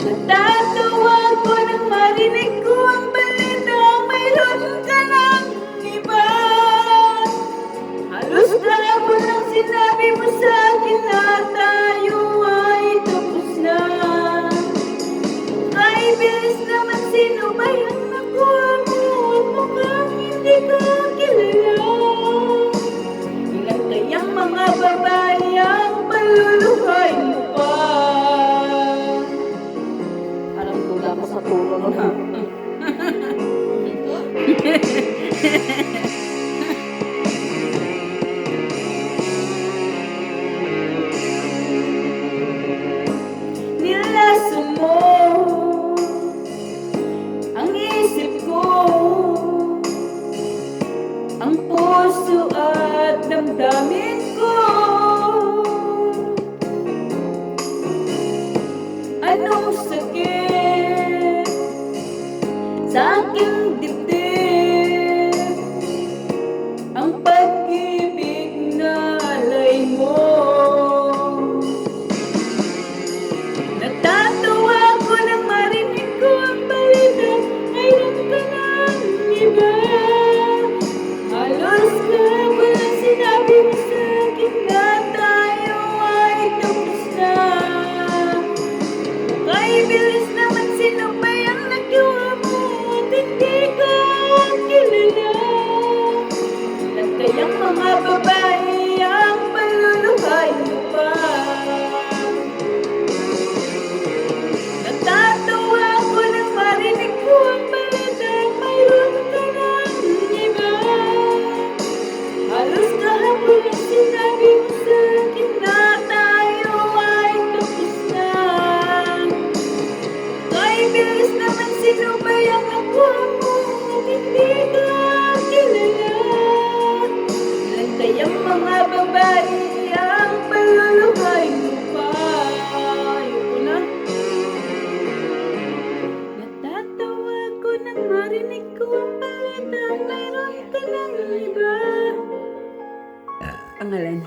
Natatawa ko nang marinig ko ang balita, mayroon ka ng iba. Halos kahapon ang sinabi mo sa akin na tayo ay tapos na. Ay, bilis naman, sino ba yung nakuha mo? At mukhang hindi ko kilala. Ilan kayang mga babae ang paluluhay mo pa? Parang tula ko sa tulo nun ha. Nilason mo ang isip ko, ang puso at damdamin ko. Anong sakit sa aking dibdib, ang pag-ibig na alay mo. Natatawa ko nang marinig ko ang balita, mayroon ka ng iba. Halos kahapon ang sinabi mo sa akin na tayo ay tapos na. Kay bilis naman, sino ba yung nagawa mo? At hindi ko kilala. Ilan kayang mga babae ang paluluhay mo pa? Natatawa ko nang marinig ko ang balita, mayroon ka ng iba. Halos kahapon ang sinabi mo sa akin na tayo ay tapos na. Kay bilis naman, sino ba yung nakuha mo? At hindi ka kilala. Ilan kayang mga babae ang paluluhay mo pa? Ayoko na. Natatawa ko nang marinig ko ang balita, mayroon ka ng iba. Pangalan?